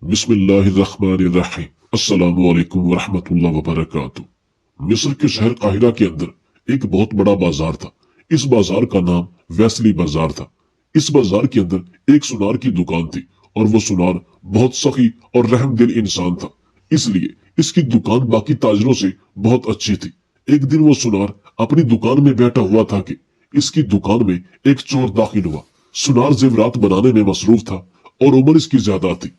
बिस्मिल्लाहिर्रहमानिर्रहीम। अस्सलामु अलैकुम वरहमतुल्लाहि वबरकातुहू। मिस्र के शहर काहिरा के अंदर एक बहुत बड़ा बाजार था। इस बाजार का नाम वेस्ली बाजार था। इस बाजार के अंदर एक सुनार की दुकान थी और वो सुनार बहुत सखी और रहमदिल इंसान था, इसलिए इसकी दुकान बाकी ताजरों से बहुत अच्छी थी। एक दिन वो सुनार अपनी दुकान में बैठा हुआ था कि इसकी दुकान में एक चोर दाखिल हुआ। सुनार जेवरात बनाने में मसरूफ था और उम्र इसकी ज्यादा थी।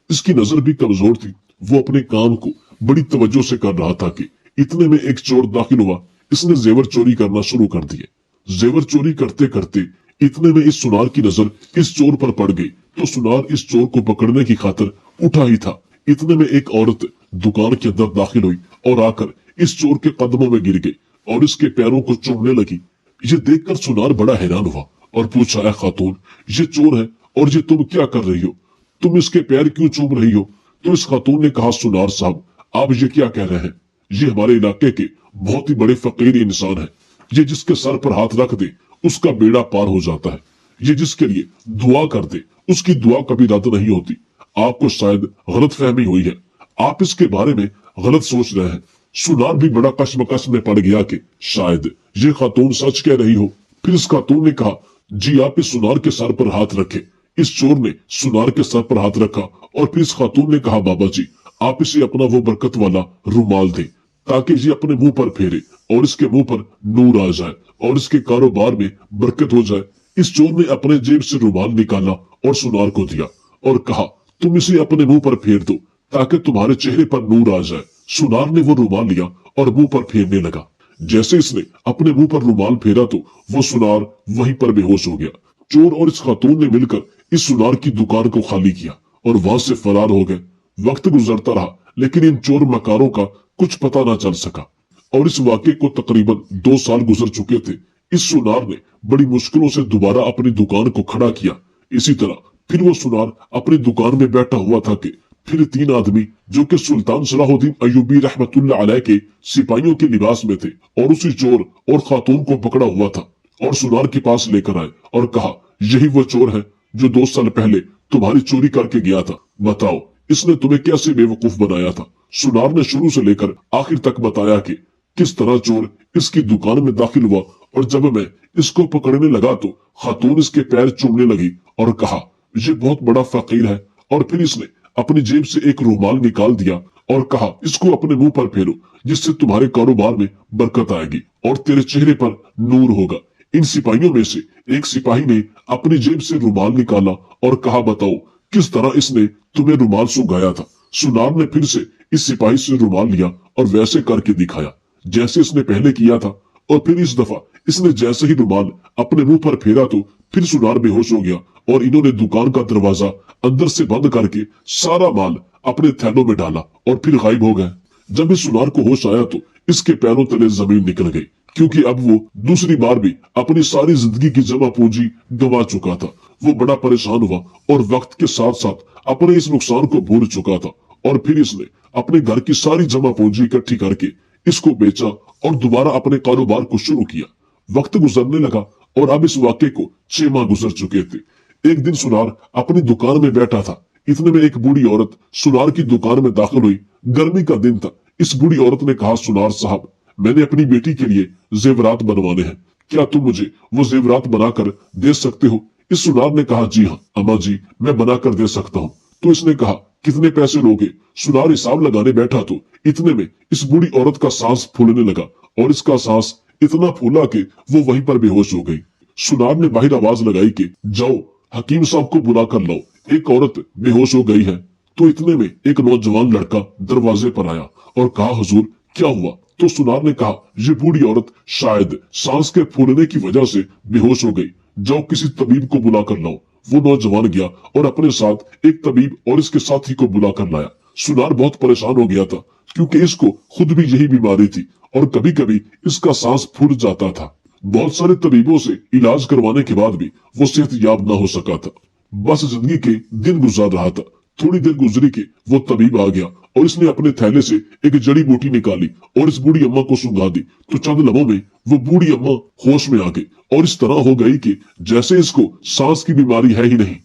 इसकी नजर भी कमजोर थी। वो अपने काम को बड़ी तवज्जो से कर रहा था कि इतने में एक चोर दाखिल हुआ। इसने जेवर चोरी करना शुरू कर दिए। जेवर चोरी करते करते इतने में इस सुनार की नजर इस चोर पर पड़ गई, तो सुनार इस चोर को पकड़ने की खातिर उठा ही था। इतने में एक औरत दुकान के अंदर दाखिल हुई और आकर इस चोर के कदमों में गिर गई और इसके पैरों को चूमने लगी। ये देखकर सुनार बड़ा हैरान हुआ और पूछा, ऐ खातून, ये चोर है और ये तुम क्या कर रही हो? तुम इसके पैर क्यों चूम रही हो? तो इस खातून ने कहा, सुनार साहब, आप ये क्या कह रहे हैं? ये हमारे इलाके के बहुत ही बड़े फकीर इंसान है। ये जिसके सर पर हाथ रख दे उसका बेड़ा पार हो जाता है। ये जिसके लिए दुआ कर दे उसकी दुआ कभी रद्द नहीं होती। आपको शायद गलत फहमी हुई है, आप इसके बारे में गलत सोच रहे हैं। सुनार भी बड़ा कशमकश में पड़ गया कि शायद ये खातून सच कह रही हो। फिर इस खातून ने कहा, जी आप इस सुनार के सर पर हाथ रखे। इस चोर ने सुनार के सर पर हाथ रखा और फिर इस खातून ने कहा, बाबा जी, आप इसे अपना वो बरकत वाला रुमाल दें ताकि ये अपने मुंह पर फेरे और इसके मुंह पर नूर आ जाए और इसके कारोबार में बरकत हो जाए। इस चोर ने अपने जेब से रुमाल निकाला और सुनार को दिया और कहा, तुम इसे अपने मुंह पर फेर दो ताकि तुम्हारे चेहरे पर नूर आ जाए। सुनार ने वो रुमाल लिया और मुंह पर फेरने लगा। जैसे इसने अपने मुंह पर रुमाल फेरा तो वो सुनार वहीं पर बेहोश हो गया। चोर और इस खातून ने मिलकर इस सुनार की दुकान को खाली किया और वहां से फरार हो गए। वक्त गुजरता रहा लेकिन इन चोर मकारों का कुछ पता ना चल सका और इस वाक़े को तकरीबन 2 साल गुजर चुके थे। इस सुनार ने बड़ी मुश्किलों से दोबारा अपनी दुकान को खड़ा किया। इसी तरह फिर वो सुनार अपनी दुकान में बैठा हुआ था कि फिर 3 आदमी जो कि सुल्तान सलाहुद्दीन अय्यूबी रहमतुल्लाह अलैह के सिपाहियों के लिबास में थे और उसी चोर और खातून को पकड़ा हुआ था और सुनार के पास लेकर आए और कहा, यही वो चोर है जो 2 साल पहले तुम्हारी चोरी करके गया था। बताओ इसने तुम्हें कैसे बेवकूफ बनाया था? सुनार ने शुरू से लेकर आखिर तक बताया कि किस तरह चोर इसकी दुकान में दाखिल हुआ और जब मैं इसको पकड़ने लगा तो खातून इसके पैर चूमने लगी और कहा, ये बहुत बड़ा फकीर है। और फिर इसने अपनी जेब से एक रुमाल निकाल दिया और कहा, इसको अपने मुंह पर फेरो जिससे तुम्हारे कारोबार में बरकत आएगी और तेरे चेहरे पर नूर होगा। इन सिपाहियों में से एक सिपाही ने अपनी जेब से रुमाल निकाला और कहा, बताओ किस तरह इसने तुम्हें रुमाल सुंघाया था? सुनार ने फिर से इस सिपाही से रुमाल लिया और वैसे करके दिखाया जैसे इसने पहले किया था और फिर इस दफा इसने जैसे ही रुमाल अपने मुंह पर फेरा तो फिर सुनार बेहोश हो गया और इन्होंने दुकान का दरवाजा अंदर से बंद करके सारा माल अपने थैलों में डाला और फिर गायब हो गए। जब इस सुनार को होश आया तो इसके पैरों तले जमीन निकल गई, क्योंकि अब वो दूसरी बार भी अपनी सारी जिंदगी की जमा पूंजी गंवा चुका था। वो बड़ा परेशान हुआ और वक्त के साथ साथ अपने इस नुकसान को भूल चुका था और फिर इसने अपने घर की सारी जमा पूंजी इकट्ठी करके इसको बेचा और दोबारा अपने कारोबार को शुरू किया। वक्त गुजरने लगा और अब इस वाक़े को 6 माह गुजर चुके थे। एक दिन सुनार अपनी दुकान में बैठा था। इतने में एक बूढ़ी औरत सुनार की दुकान में दाखिल हुई। गर्मी का दिन था। इस बूढ़ी औरत ने कहा, सुनार साहब, मैंने अपनी बेटी के लिए जेवरात बनवाने हैं, क्या तुम मुझे वो जेवरात बनाकर दे सकते हो? इस सुनार ने कहा, जी हाँ अम्मा जी, मैं बनाकर दे सकता हूँ। तो इसने कहा, कितने पैसे लोगे? सुनार हिसाब लगाने बैठा तो इतने में इस बूढ़ी औरत का सांस फूलने लगा और इसका सांस इतना फूला कि वो वहीं पर बेहोश हो गई। सुनार ने बाहर आवाज लगाई कि जाओ हकीम साहब को बुला कर लाओ, एक औरत बेहोश हो गई है। तो इतने में एक नौजवान लड़का दरवाजे पर आया और कहा, हुजूर क्या हुआ? तो सुनार ने कहा, ये बूढ़ी औरत शायद सांस के फूलने की वजह से बेहोश हो गई, जाओ किसी तबीब को बुला कर लाओ। वो नौजवान गया और अपने साथ एक तबीब और इसके साथी को बुला कर लाया। सुनार बहुत परेशान हो गया था क्योंकि इसको खुद भी यही बीमारी थी और कभी कभी इसका सांस फूल जाता था। बहुत सारे तबीबों से इलाज करवाने के बाद भी वो सेहत याब ना हो सका था। बस जिंदगी के दिन गुजार रहा था। थोड़ी देर गुजरी के वो तबीब आ गया और इसने अपने थैले से एक जड़ी बूटी निकाली और इस बूढ़ी अम्मा को सुंघा दी। तो चंद लम्हों में वो बूढ़ी अम्मा होश में आ गई और इस तरह हो गई कि जैसे इसको सांस की बीमारी है ही नहीं।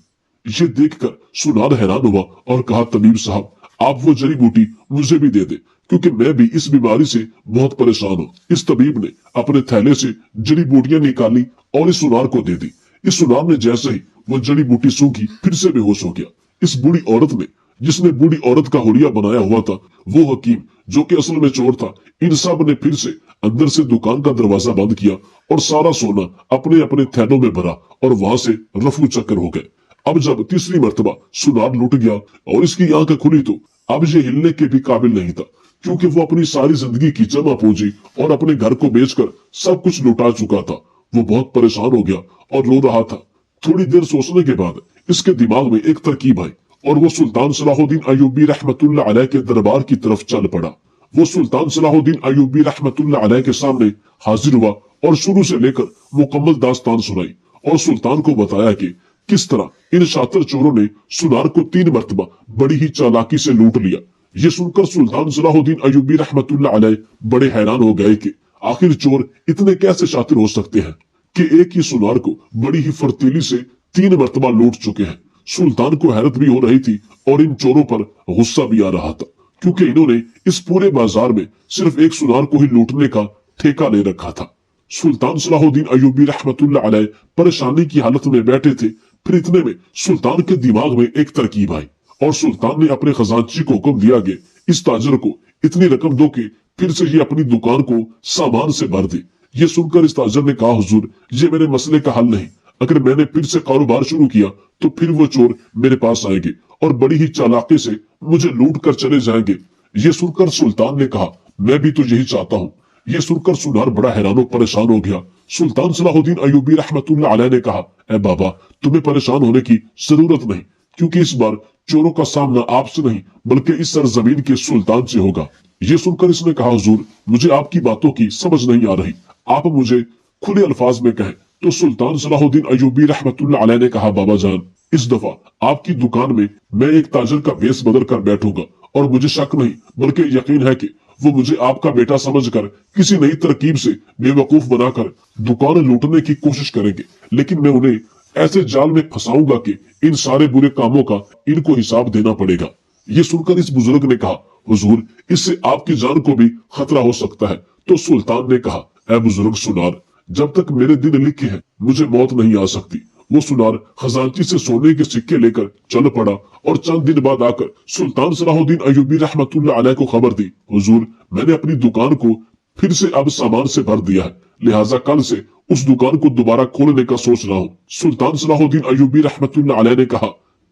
ये देखकर सुनार हैरान हुआ और कहा, तबीब साहब आप वो जड़ी बूटी मुझे भी दे दे, क्योंकि मैं भी इस बीमारी से बहुत परेशान हूँ। इस तबीब ने अपने थैले से जड़ी बूटियां निकाली और इस सुनार को दे दी। इस सुनार ने जैसे ही वो जड़ी बूटी सूंघी फिर से बेहोश हो गया। इस बूढ़ी औरत ने, जिसने बूढ़ी औरत का हुलिया बनाया हुआ था, वो हकीम जो कि असल में चोर था, इन सब ने फिर से अंदर से दुकान का दरवाजा बंद किया और सारा सोना अपने अपने थैलों में भरा और वहां से रफू चक्कर हो गए। अब जब तीसरी मर्तबा सुनार लुट गया और इसकी आंख खुली तो अब ये हिलने के भी काबिल नहीं था, क्योंकि वो अपनी सारी जिंदगी की जमा पूंजी और अपने घर को बेचकर सब कुछ लुटा चुका था। वो बहुत परेशान हो गया और रो रहा था। थोड़ी देर सोचने के बाद इसके दिमाग में एक तरकीब आई और वो सुल्तान सलाहुद्दीन अय्यूबी रहमतुल्लाह अलैह के दरबार की तरफ चल पड़ा। वो सुल्तान सलाहुद्दीन अय्यूबी रहमतुल्लाह अलैह के सामने हाजिर हुआ और शुरू से लेकर मुकम्मल दास्तान सुनाई और सुल्तान को बताया कि किस तरह इन शातिर चोरों ने सुनार को 3 मरतबा बड़ी ही चालाकी से लूट लिया। ये सुनकर सुल्तान सलाहुद्दीन अय्यूबी रहमतुल्लाह अलैह बड़े हैरान हो गए कि आखिर चोर इतने कैसे शातिर हो सकते हैं कि एक ही सुनार को बड़ी ही फर्तीली से 3 मरतबा लूट चुके हैं। सुल्तान को हैरत भी हो रही थी और इन चोरों पर गुस्सा भी आ रहा था, क्योंकि इन्होंने इस पूरे बाजार में सिर्फ एक सुनार को ही लूटने का ठेका ले रखा था। सुल्तान सलाहुद्दीन अय्यूबी रहमतुल्लाह अलैह परेशानी की हालत में बैठे थे। फिर इतने में सुल्तान के दिमाग में एक तरकीब आई और सुल्तान ने अपने खजांची को हुक्म दिया कि इस ताजर को इतनी रकम दो कि फिर से ये अपनी दुकान को सामान से भर दे। ये सुनकर इस ताजर ने कहा, हुजूर ये मेरे मसले का हल नहीं। अगर मैंने फिर से कारोबार शुरू किया तो फिर वो चोर मेरे पास आएंगे और बड़ी ही चालाकी से मुझे लूट कर चले जाएंगे। ये सुनकर सुल्तान ने कहा, मैं भी तो यही चाहता हूँ। ये सुनकर सुनार बड़ा हैरान और परेशान हो गया। सुल्तान सलाहुद्दीन अय्यूबी रहमतुल्लाह अलैह ने कहा, ए बाबा तुम्हें परेशान होने की जरूरत नहीं, क्योंकि इस बार चोरों का सामना आपसे नहीं बल्कि इस सरजमीन के सुल्तान से होगा। ये सुनकर इसने कहा, हुजूर मुझे आपकी बातों की समझ नहीं आ रही, आप मुझे खुले अल्फाज में कहें। तो सुल्तान सलाहुद्दीन अय्यूबी रहमतुल्लाह अलैह ने कहा, बाबा जान इस दफा आपकी दुकान में मैं एक ताजर का वेश बदल कर बैठूंगा और मुझे शक नहीं बल्कि यकीन है कि वो मुझे आपका बेटा समझकर किसी नई तरकीब से बेवकूफ बनाकर दुकान लूटने की कोशिश करेंगे, लेकिन मैं उन्हें ऐसे जाल में फंसाऊंगा कि इन सारे बुरे कामों का इनको हिसाब देना पड़ेगा। ये सुनकर इस बुजुर्ग ने कहा, हुजूर इससे आपकी जान को भी खतरा हो सकता है। तो सुल्तान ने कहा, ऐ बुजुर्ग सुनार, जब तक मेरे दिन लिखे हैं मुझे मौत नहीं आ सकती। वो सुनार खजांची से सोने के सिक्के लेकर चल पड़ा और चंद दिन बाद आकर सुल्तान सलाहुद्दीन अय्यूबी रहमतुल्लाह अलैह को खबर दी, हुजूर मैंने अपनी दुकान को फिर से अब सामान से भर दिया है, लिहाजा कल से उस दुकान को दोबारा खोलने का सोच रहा हूँ। सुल्तान सलाहुद्दीन अय्यूबी रहमतुल्लाह अलैह ने कहा,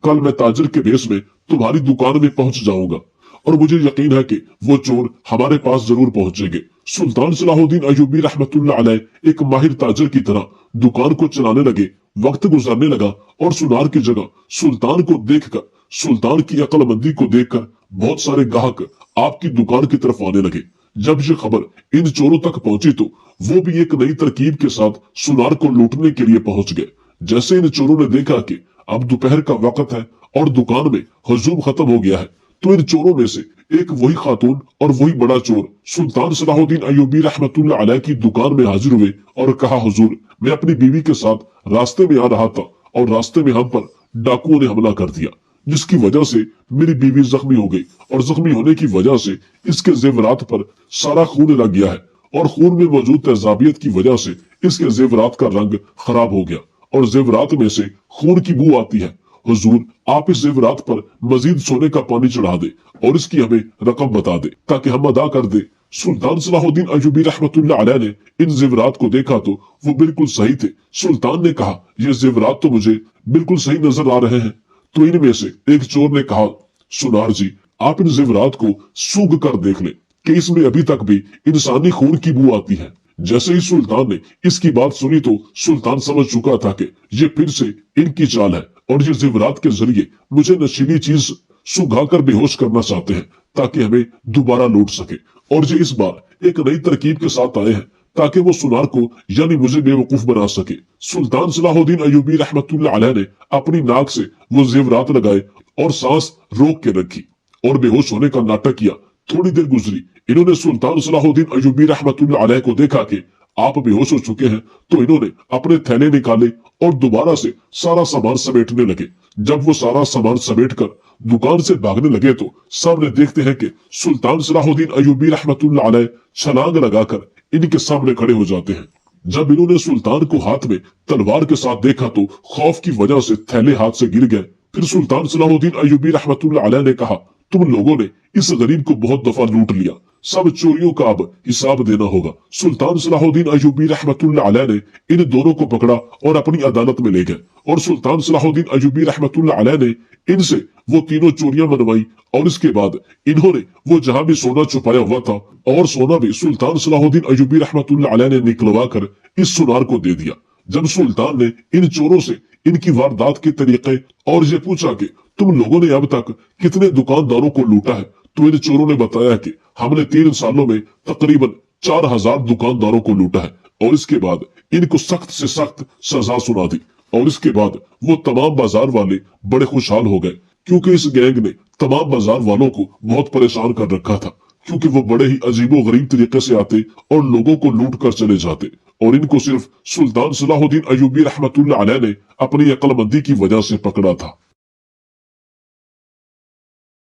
कल मैं ताजर के भेष में तुम्हारी दुकान में पहुंच जाऊंगा और मुझे यकीन है कि वो चोर हमारे पास जरूर पहुंचेंगे। सुल्तान सलाहुद्दीन अय्यूबी रहमतुल्लाह अलैह एक माहिर ताजर की तरह दुकान को चलाने लगे। वक्त गुजरने लगा और सुनार की जगह सुल्तान को देखकर, सुल्तान की अक्लमंदी को देखकर बहुत सारे ग्राहक आपकी दुकान की तरफ आने लगे। जब ये खबर इन चोरों तक पहुंची तो वो भी एक नई तरकीब के साथ सुनार को लूटने के लिए पहुंच गए। जैसे इन चोरों ने देखा कि अब दोपहर का वक्त है और दुकान में हजूम खत्म हो गया है, तो इन चोरों में से एक वही खातून और वही बड़ा चोर सुल्तान सलाहुद्दीन अय्यूबी रहमतुल्लाह अलैह की दुकान में हाजिर हुए और कहा, हुजूर मैं अपनी बीवी के साथ रास्ते में आ रहा था और रास्ते में हम पर डाकुओं ने हमला कर दिया, जिसकी वजह से मेरी बीवी जख्मी हो गई और जख्मी होने की वजह से इसके जेवरात पर सारा खून लग गया है और खून में मौजूद तेजाबियत की वजह से इसके जेवरात का रंग खराब हो गया और जेवरात में से खून की बू आती है। हुजूर आप इस जेवरात पर मजीद सोने का पानी चढ़ा दे और इसकी हमें रकम बता दे ताकि हम अदा कर दे। सुल्तान सलाहुद्दीन अय्यूबी रहमतुल्लाह अलैह ने इन जेवरात को देखा तो वो बिल्कुल सही थे। सुल्तान ने कहा, ये जेवरात तो मुझे बिल्कुल सही नजर आ रहे हैं। तो इनमें से एक चोर ने कहा, सुनार जी आप इन जेवरात को सूंघ कर देख ले कि इसमें अभी तक भी इंसानी खून की बू आती है। जैसे ही सुल्तान ने इसकी बात सुनी तो सुल्तान समझ चुका था कि ये फिर से इनकी चाल है और ये जेवरात के जरिए मुझे नशीली चीज सुंघाकर बेहोश करना चाहते हैं ताकि हमें दोबारा लूट सके। और ये इस बार एक नई तरकीब के साथ आए हैं ताकि वो सुनार को यानी मुझे बेवकूफ बना सके। सुल्तान सलाहुद्दीन अय्यूबी रहमतुल्लाह अलैह ने अपनी नाक से वो जेवरात लगाए और सांस रोक के रखी और बेहोश होने का नाटक किया। थोड़ी देर गुजरी, इन्होंने सुल्तान सलाहुद्दीन अय्यूबी रहमतुल्लाह अलैह को देखा कि आप बेहोश हो चुके हैं। तो इन्होंने अपने थैले निकाले और दोबारा से सारा सामान समेटने लगे। जब वो सारा सामान समेट कर दुकान से भागने लगे तो सामने देखते हैं कि सुल्तान सलाहुद्दीन अय्यूबी रहमतुल्लाह अलैह छलांग लगाकर इनके सामने खड़े हो जाते हैं। जब इन्होंने सुल्तान को हाथ में तलवार के साथ देखा तो खौफ की वजह से थैले हाथ से गिर गए। फिर सुल्तान सलाहुद्दीन अय्यूबी रहमतुल्लाह अलैह ने कहा, तुम लोगों ने इस गरीब को बहुत दफा लूट लिया, सब चोरियों का अब हिसाब देना होगा। सुल्तान सलाहुद्दीन अय्यूबी रहमतुल्लाह अलैह ने इन दोनों को पकड़ा और अपनी अदालत में ले गए और सुल्तान सलाहुद्दीन अय्यूबी रहमतुल्लाह अलैह ने इनसे वो तीनों चोरियां मनवाई और इसके बाद इन्होंने वो जहां भी सोना छुपाया हुआ था और सोना भी सुल्तान सलाहुद्दीन अय्यूबी रहमतुल्लाह अलैह ने निकलवा कर इस सुनार को दे दिया। जब सुल्तान ने इन चोरों से इनकी वारदात के तरीके और ये पूछा कि तुम लोगों ने अब तक कितने दुकानदारों को लूटा है, तो इन चोरों ने बताया कि हमने 3 सालों में तकरीबन 4000 दुकानदारों को लूटा है। और इसके बाद इनको सख्त से सख्त सजा सुना दी और इसके बाद वो तमाम बाजार वाले बड़े खुशहाल हो गए, क्योंकि इस गैंग ने तमाम बाजार वालों को बहुत परेशान कर रखा था, क्योंकि वो बड़े ही अजीबो गरीब तरीके से आते और लोगों को लूट कर चले जाते। और इनको सिर्फ सुल्तान सलाहुद्दीन अय्यूबी रहमतुल्लाह अलैह ने अपनी अक्लमंदी की वजह से पकड़ा था।